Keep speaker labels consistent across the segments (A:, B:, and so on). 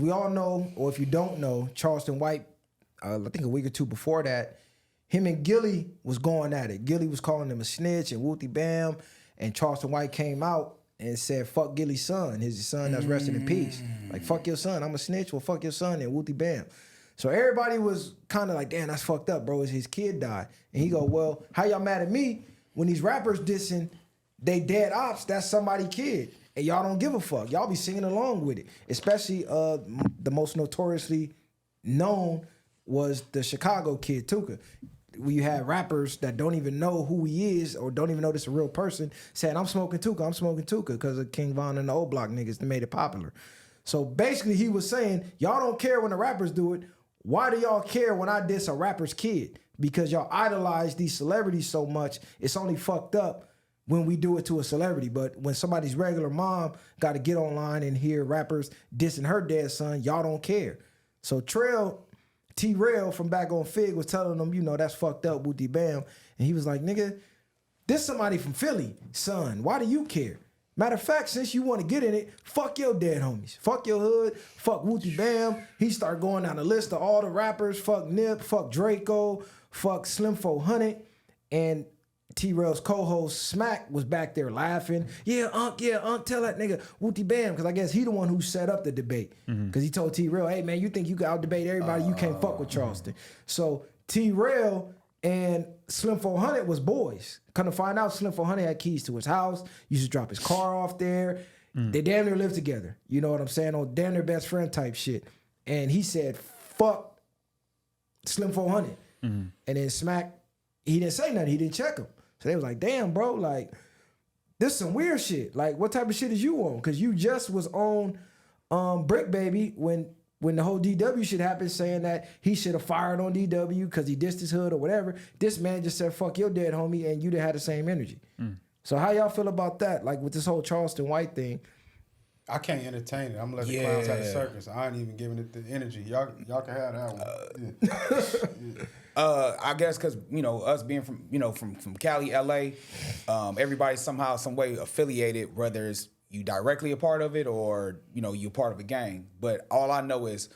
A: We all know, or if you don't know, Charleston White, I think a week or two before that, him and Gillie was going at it. Gillie was calling him a snitch and whoopty bam, and Charleston White came out and said, fuck Gillie's son, his son that's resting in peace. Like, fuck your son, I'm a snitch, well, fuck your son, and whoopty bam. So everybody was kind of like, damn, that's fucked up, bro, his kid died. And he go, well, how y'all mad at me when these rappers dissing they dead ops, that's somebody's kid. And y'all don't give a fuck. Y'all be singing along with it. Especially the most notoriously known was the Chicago kid, Tuka. Where you have rappers that don't even know who he is or don't even know this is a real person saying, I'm smoking Tuka because of King Von and the old block niggas that made it popular. So basically he was saying, y'all don't care when the rappers do it. Why do y'all care when I diss a rapper's kid? Because y'all idolize these celebrities so much, it's only fucked up when we do it to a celebrity. But when somebody's regular mom got to get online and hear rappers dissing her dead son, y'all don't care. So T Rell from back on Fig was telling them, you know, that's fucked up, booty bam. And he was like, nigga, this somebody from Philly, son. Why do you care? Matter of fact, since you want to get in it, fuck your dead homies. Fuck your hood. Fuck Wooty Bam. He started going down the list of all the rappers. Fuck Nip. Fuck Draco. Fuck Slim 400. And T Rell's co-host Smack was back there laughing. Yeah, Unc, tell that nigga Wooty Bam. Because I guess he the one who set up the debate. Because he told T Rell, hey, man, you think you can out-debate everybody? You can't fuck with Charleston. So T Rell and Slim 400 was boys. Come to find out, Slim 400 had keys to his house. Used to drop his car off there. They damn near lived together. You know what I'm saying? On damn near best friend type shit. And he said, fuck Slim 400. And then Smack, he didn't say nothing. He didn't check him. So they was like, damn, bro, like, this is some weird shit. Like, what type of shit is you on? Because you just was on Brick Baby when the whole DW shit happened, saying that he should have fired on DW because he dissed his hood or whatever. This man just said, fuck your dead homie, and you done had the same energy. So how y'all feel about that? Like with this whole Charleston White thing?
B: I can't entertain it. I'm gonna let the clowns have the circus. I ain't even giving it the energy. Y'all can have that one.
C: I guess because, you know, us being from, you know, from Cali, LA, everybody's somehow, some way affiliated, whether it's you directly a part of it or, you know, you're part of a gang. But all I know is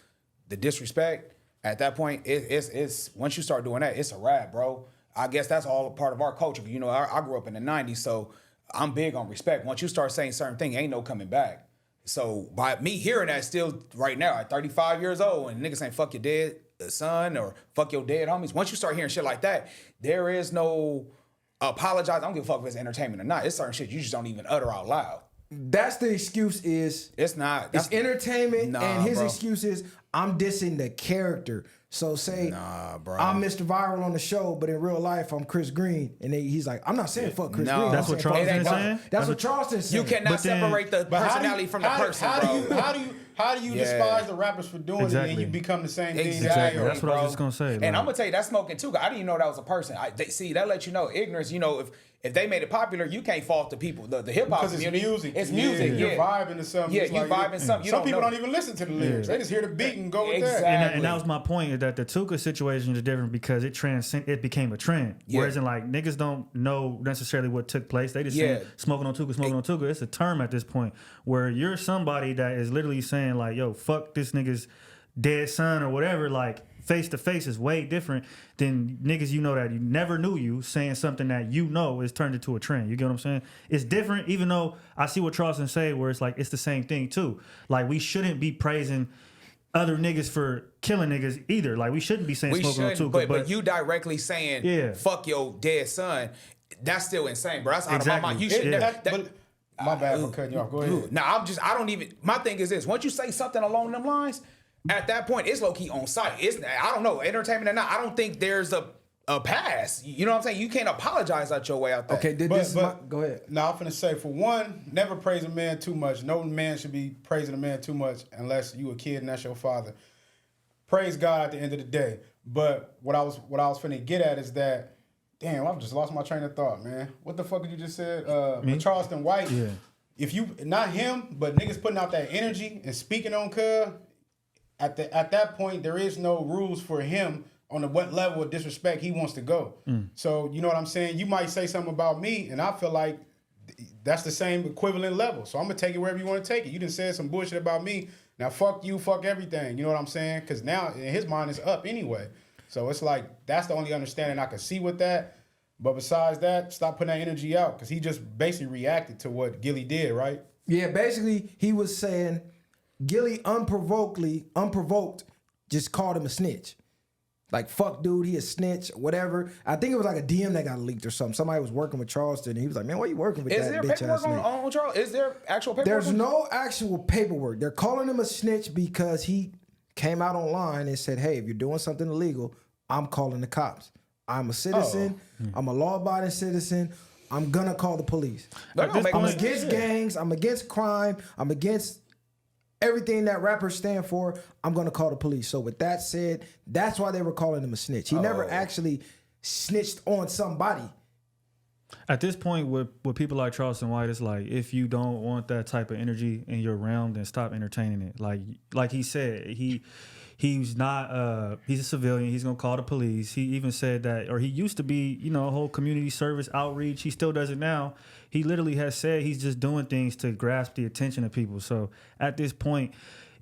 C: the disrespect at that point, it's once you start doing that, it's a wrap, bro. I guess that's all part of our culture. You know, I grew up in the 90s, so I'm big on respect. Once you start saying certain things, ain't no coming back. So by me hearing that still right now at 35 years old and niggas saying fuck your dead son or fuck your dead homies, once you start hearing shit like that, there is no apologize. I don't give a fuck if it's entertainment or not. It's certain shit you just don't even utter out loud.
A: That's the excuse is...
C: It's not.
A: It's entertainment, and his excuse is, I'm dissing the character. So say, I'm Mr. Viral on the show, but in real life, I'm Chris Green. And he's like, I'm not saying fuck Chris Green.
D: That's what Charleston's saying?
A: That's what Charleston's saying.
C: You cannot separate the personality from the person, bro.
B: How do you despise the rappers for doing it and you become the same thing?
D: Exactly. That's what I was just going to say.
C: And I'm going to tell you, that's smoking too. I didn't even know that was a person. See, that lets you know ignorance. You know, if they made it popular, you can't fault the people. The hip-hop community.
B: Because it's music.
C: It's music,
B: You're vibing to something.
C: Yeah, you vibing something.
B: Some people don't even listen to the lyrics. They just hear the beat and go with that.
D: And that was my point, that the Tuka situation is different because it became a trend. Whereas in like niggas don't know necessarily what took place. They just say smoking on Tuka. It's a term at this point where you're somebody that is literally saying like, yo, fuck this nigga's dead son or whatever. Like face to face is way different than niggas you know that you never knew you saying something that you know is turned into a trend. You get what I'm saying? It's different, even though I see what Charleston say where it's like it's the same thing too. Like we shouldn't be praising other niggas for killing niggas either. Like we shouldn't be saying smoking on Tuka.
C: But you directly saying fuck your dead son, that's still insane, bro. That's out of my mind. You should never.
B: My bad for cutting you off. Go ahead.
C: Now my thing is this. Once you say something along them lines, at that point, it's low-key on site. I don't know, entertainment or not, I don't think there's a pass. You know what I'm saying? You can't apologize out your way out there.
A: Okay, go ahead.
B: Now, I'm finna say, for one, never praise a man too much. No man should be praising a man too much unless you a kid and that's your father. Praise God at the end of the day. But what I was finna get at is that, damn, I've just lost my train of thought, man. What the fuck did you just said? Charleston White. Yeah. If you, not him, but niggas putting out that energy and speaking on Cub, at that point, there is no rules for him on what level of disrespect he wants to go. So, you know what I'm saying? You might say something about me, and I feel like that's the same equivalent level. So I'm going to take it wherever you want to take it. You done said some bullshit about me. Now fuck you, fuck everything. You know what I'm saying? Because now in his mind it's up anyway. So it's like that's the only understanding I can see with that. But besides that, stop putting that energy out because he just basically reacted to what Gillie did, right?
A: Yeah, basically he was saying Gillie unprovoked, just called him a snitch. Like, fuck, dude, he a snitch, whatever. I think it was like a DM that got leaked or something. Somebody was working with Charleston, and he was like, man, why you working with
C: Is
A: that
C: there
A: bitch
C: paperwork
A: ass nigga?
C: on Charles? Is there actual paperwork?
A: There's no actual paperwork. They're calling him a snitch because he came out online and said, hey, if you're doing something illegal, I'm calling the cops. I'm a citizen. I'm a law-abiding citizen. I'm going to call the police. I'm against gangs. I'm against crime. I'm against everything that rappers stand for. I'm going to call the police. So with that said, that's why they were calling him a snitch. He never actually snitched on somebody.
D: At this point, with people like Charleston White, it's like, if you don't want that type of energy in your realm, then stop entertaining it. Like he said, he's not he's a civilian. He's gonna call the police. He even said that, or he used to be, a whole community service outreach. He still does it now. He literally has said he's just doing things to grasp the attention of people. So at this point,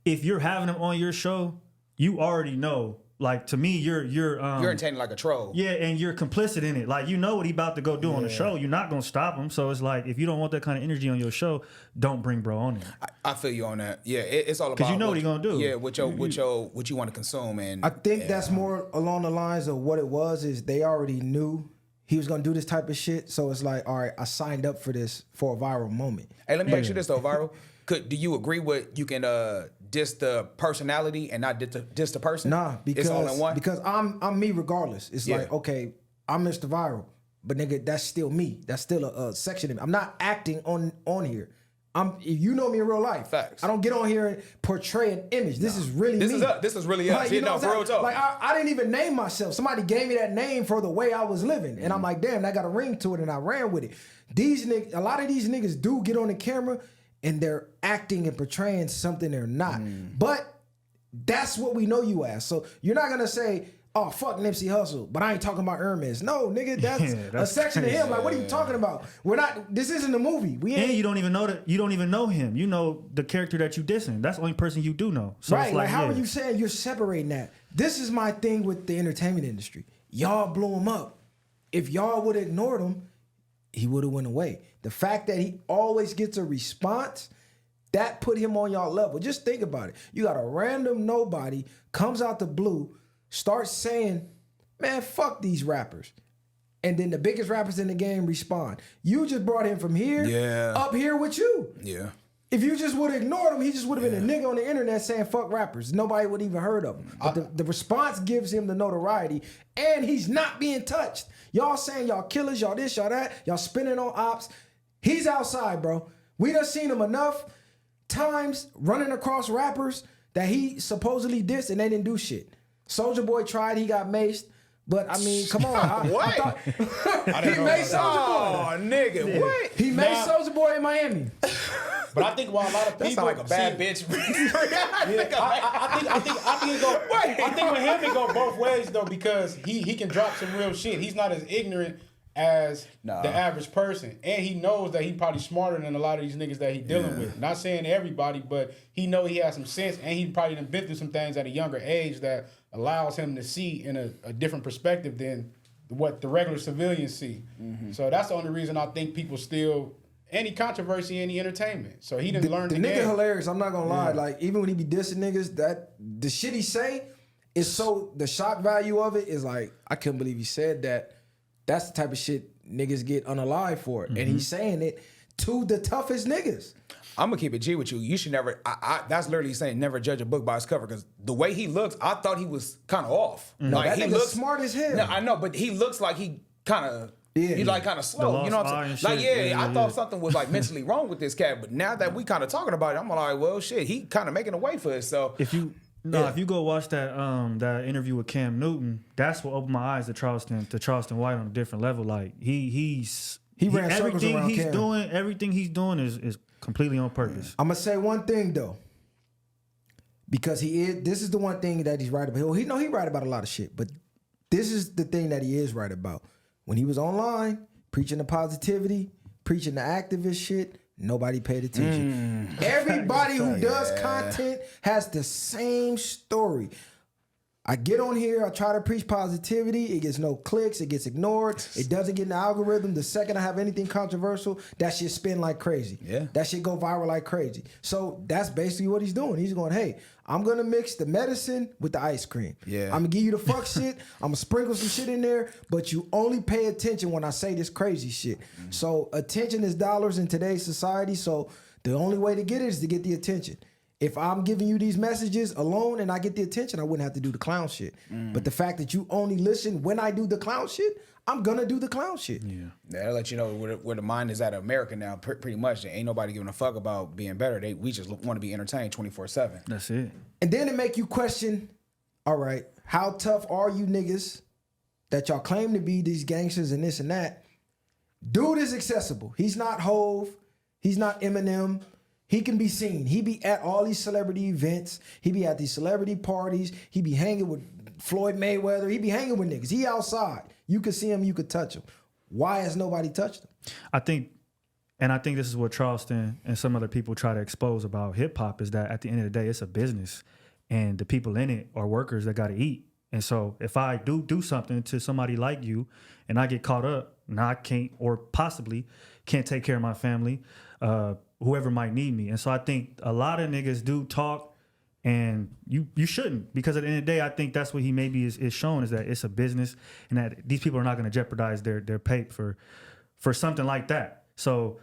D: if you're having him on your show, you already know. Like, to me, you're
C: entertaining like a troll.
D: Yeah, and you're complicit in it. Like, you know what he about to go do on the show. You're not gonna stop him. So it's like, if you don't want that kind of energy on your show, don't bring bro on there.
C: I feel you on that. Yeah, it's all about
D: because you know what he gonna do.
C: Yeah, what you want to consume, and
A: I think that's more along the lines of what it was. Is they already knew he was gonna do this type of shit. So it's like, all right, I signed up for this for a viral moment.
C: Hey, let me ask you this though, Viral. Do you agree with you can diss the personality and not diss the person?
A: Nah, because
C: it's all in one.
A: Because I'm me regardless. It's like, okay, I'm Mr. Viral, but nigga, that's still me. That's still a section of me. I'm not acting on here. If you know me in real life,
C: facts.
A: I don't get on here and portray an image. This is really me.
C: This is really us.
A: Like,
C: No, for real talk.
A: Like I didn't even name myself. Somebody gave me that name for the way I was living, and I'm like, damn, that got a ring to it, and I ran with it. These niggas, a lot of these niggas do get on the camera and they're acting and portraying something they're not. But that's what we know you as. So you're not gonna say, oh, fuck Nipsey Hussle, but I ain't talking about Hermes. No, nigga, that's a section of him. Like, what are you talking about? We're not, this isn't a movie. We ain't.
D: And you don't even know that. You don't even know him. You know the character that you dissing. That's the only person you do know. So
A: right,
D: it's
A: like how are you saying you're separating that? This is my thing with the entertainment industry. Y'all blew him up. If y'all would have ignored him, he would have went away. The fact that he always gets a response, that put him on y'all level. Just think about it. You got a random nobody, comes out the blue, starts saying, man, fuck these rappers. And then the biggest rappers in the game respond. You just brought him from here up here with you.
C: Yeah.
A: If you just would have ignored him, he just would have been a nigga on the internet saying fuck rappers. Nobody would even heard of him. But the response gives him the notoriety, and he's not being touched. Y'all saying y'all killers, y'all this, y'all that, y'all spinning on ops. He's outside, bro. We done seen him enough times running across rappers that he supposedly dissed and they didn't do shit. Soulja Boy tried, he got maced. But I mean, come on.
C: What?
A: I thought he made Soulja Boy.
C: Oh, nigga, what?
A: He made Soulja Boy in Miami.
B: But I think while a lot of people
C: That sound like a bad bitch.
B: I think with him it go both ways though, because he can drop some real shit. He's not as ignorant as the average person, and he knows that he probably smarter than a lot of these niggas that he dealing with. Not saying everybody, but he know he has some sense, and he probably done been through some things at a younger age that allows him to see in a different perspective than what the regular civilians see. So that's the only reason I think people still any controversy, any entertainment. So he didn't learn the
A: nigga
B: game.
A: Hilarious. I'm not gonna lie. Like, even when he be dissing niggas, that the shit he say is so, the shock value of it is like, I couldn't believe he said that. That's the type of shit niggas get unalive for. And he's saying it to the toughest niggas.
C: I'm gonna keep it G with you. You should never. That's literally saying never judge a book by its cover, because the way he looks, I thought he was kind of off.
A: No,
C: like,
A: that
C: he
A: nigga's
C: looks
A: smart as hell.
C: No, I know, but he looks like he kind of. He's like kind of slow. You know what I'm saying? Like, I thought something was like mentally wrong with this cat, but now that we kind of talking about it, I'm like, well, shit, he kind of making a way for it. So
D: if you go watch that that interview with Cam Newton, that's what opened my eyes to Charleston White on a different level. Like he
A: ran circles around Cam.
D: Everything he's doing is completely on purpose.
A: I'm gonna say one thing though, because this is the one thing that he's right about. He right about a lot of shit, but this is the thing that he is right about. When he was online preaching the positivity, preaching the activist shit, nobody paid attention. Everybody who does content has the same story. I get on here, I try to preach positivity, it gets no clicks, it gets ignored, it doesn't get in the algorithm. The second I have anything controversial, that shit spin like crazy.
C: Yeah.
A: That shit go viral like crazy. So that's basically what he's doing. He's going, hey, I'm gonna mix the medicine with the ice cream.
C: Yeah.
A: I'm gonna give you the fuck shit, I'm gonna sprinkle some shit in there, but you only pay attention when I say this crazy shit. So attention is dollars in today's society, so the only way to get it is to get the attention. If I'm giving you these messages alone and I get the attention, I wouldn't have to do the clown shit. But the fact that you only listen when I do the clown shit, I'm gonna do the clown shit.
D: Yeah.
C: That'll let you know where the mind is at America now. Pretty much, ain't nobody giving a fuck about being better. We just want to be entertained 24/7.
D: That's it.
A: And then it make you question, all right, how tough are you niggas that y'all claim to be these gangsters and this and that? Dude is accessible. He's not Hove. He's not Eminem. He can be seen. He be at all these celebrity events. He be at these celebrity parties. He be hanging with Floyd Mayweather. He be hanging with niggas. He outside. You could see him. You could touch him. Why has nobody touched him?
D: I think this is what Charleston and some other people try to expose about hip hop is that at the end of the day, it's a business, and the people in it are workers that got to eat. And so if I do something to somebody like you, and I get caught up, and I can't or possibly can't take care of my family, whoever might need me. And so I think a lot of niggas do talk, and you shouldn't, because at the end of the day, I think that's what he maybe is showing, is that it's a business and that these people are not going to jeopardize their pay for something like that. So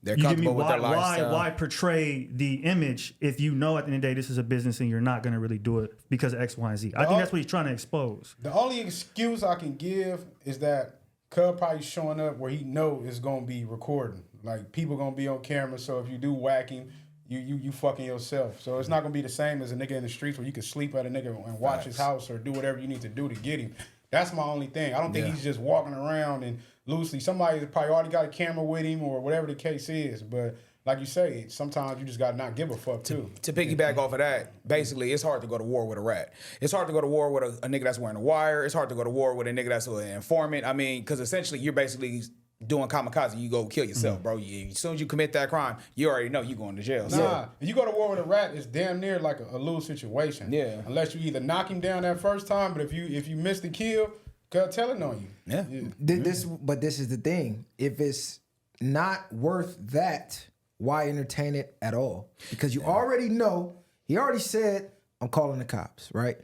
C: They're
D: you give me
C: comfortable with their lifestyle.
D: why portray the image if you know at the end of the day this is a business and you're not going to really do it because of X, Y, and Z. I think that's what he's trying to expose.
B: The only excuse I can give is that Cub probably showing up where he know it's gonna be recording. Like, people gonna be on camera, so if you do whack him, you fucking yourself. So it's not gonna be the same as a nigga in the streets where you can sleep at a nigga and watch his house or do whatever you need to do to get him. That's my only thing. I don't think he's just walking around and loosely. Somebody probably already got a camera with him or whatever the case is. But like you say, sometimes you just gotta not give a fuck too.
C: To piggyback off of that, basically, it's hard to go to war with a rat. It's hard to go to war with a nigga that's wearing a wire. It's hard to go to war with a nigga that's an informant. I mean, because essentially you're basically doing kamikaze. You go kill yourself, bro. As soon as you commit that crime, you already know you going to jail.
B: Nah, if you go to war with a rat, it's damn near like a lose situation.
C: Yeah.
B: Unless you either knock him down that first time, but if you miss the kill, God telling on you.
C: Yeah.
A: But this is the thing. If it's not worth that, why entertain it at all? Because you already know, he already said, I'm calling the cops, right?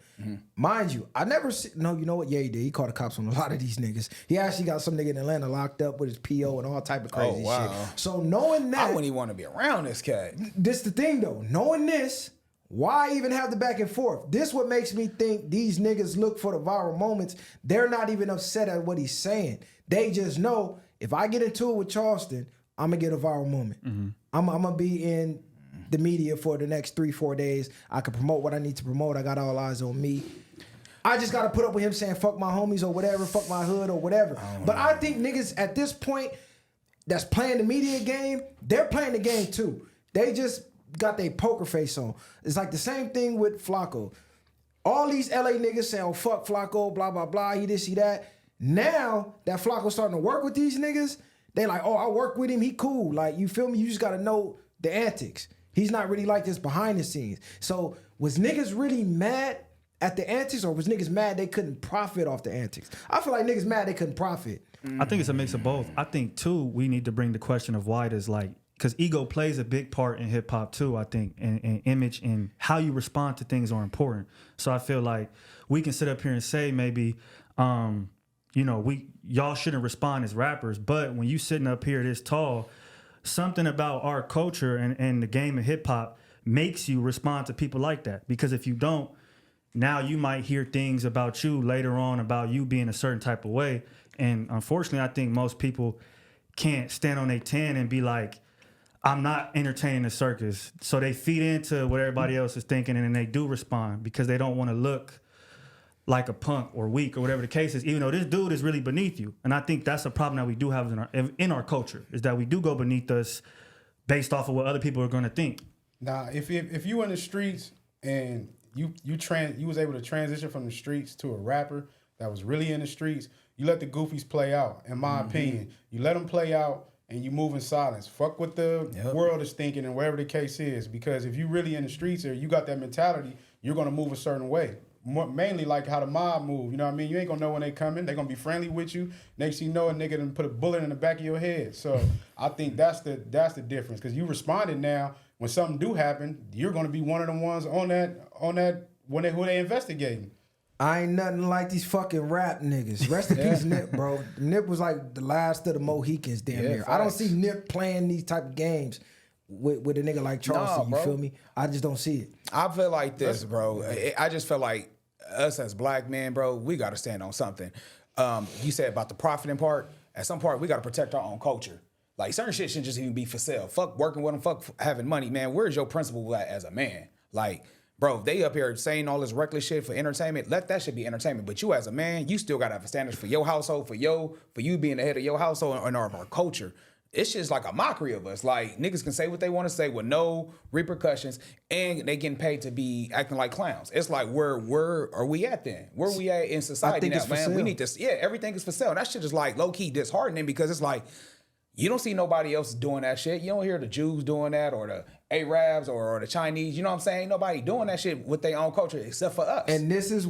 A: Mind you, I never see, no, you know what? Yeah, he did. He called the cops on a lot of these niggas. He actually got some nigga in Atlanta locked up with his PO and all type of crazy shit. So knowing that,
C: I wouldn't even want to be around this cat.
A: this the thing though, knowing this, why even have the back and forth? This what makes me think these niggas look for the viral moments. They're not even upset at what he's saying. They just know, if I get into it with Charleston, I'm gonna get a viral moment. I'm gonna be in the media for the next 3-4 days. I can promote what I need to promote. I got all eyes on me. I just gotta put up with him saying fuck my homies or whatever, fuck my hood or whatever. But I think niggas at this point that's playing the media game, they're playing the game too. They just got their poker face on. It's like the same thing with Flacco. All these LA niggas saying, oh fuck Flacco, blah, blah, blah, he this, he that. Now that Flacco's starting to work with these niggas, they like, oh, I work with him, he cool. Like, you feel me? You just gotta know the antics. He's not really like this behind the scenes. So was niggas really mad at the antics, or was niggas mad they couldn't profit off the antics? I feel like niggas mad they couldn't profit.
D: I think it's a mix of both. I think too, we need to bring the question of why does, like, because ego plays a big part in hip hop too, I think, and image and how you respond to things are important. So I feel like we can sit up here and say maybe, y'all shouldn't respond as rappers, but when you sitting up here this tall, something about our culture and the game of hip hop makes you respond to people like that. Because if you don't, now you might hear things about you later on about you being a certain type of way. And unfortunately, I think most people can't stand on their 10 and be like, I'm not entertaining the circus. So they feed into what everybody else is thinking, and then they do respond because they don't want to look like a punk or weak or whatever the case is, even though this dude is really beneath you. And I think that's a problem that we do have in our culture, is that we do go beneath us based off of what other people are going to think.
B: Nah, if you in the streets and you was able to transition from the streets to a rapper that was really in the streets, you let the goofies play out, in my opinion. You let them play out, and you move in silence. Fuck what the world is thinking and whatever the case is. Because if you really in the streets or you got that mentality, you're gonna move a certain way. Mainly like how the mob move. You know what I mean? You ain't gonna know when they coming. They gonna be friendly with you. Next thing you know, a nigga done put a bullet in the back of your head. So I think that's the difference. Because you responded now. When something do happen, you're gonna be one of the ones on that who they investigating.
A: I ain't nothing like these fucking rap niggas. Rest in peace, Nip, bro. Nip was like the last of the Mohicans damn near. I don't see Nip playing these type of games with a nigga like Charleston. You feel me? I just don't see it.
C: I feel like this, bro. I just feel like us as black men, bro, we got to stand on something. You said about the profiting part. At some part, we got to protect our own culture. Like, certain shit shouldn't just even be for sale. Fuck working with them. Fuck having money, man. Where's your principle at as a man? Like, bro, if they up here saying all this reckless shit for entertainment, let that shit be entertainment. But you as a man, you still gotta have standards for your household, for you being the head of your household and our culture. It's just like a mockery of us. Like, niggas can say what they want to say with no repercussions, and they getting paid to be acting like clowns. It's like, where are we at then? Where are we at in society now, man? We need to, everything is for sale. That shit is like low-key disheartening because it's like, you don't see nobody else doing that shit. You don't hear the Jews doing that or the Arabs or the Chinese. You know what I'm saying? Ain't nobody doing that shit with their own culture except for us.
A: And this is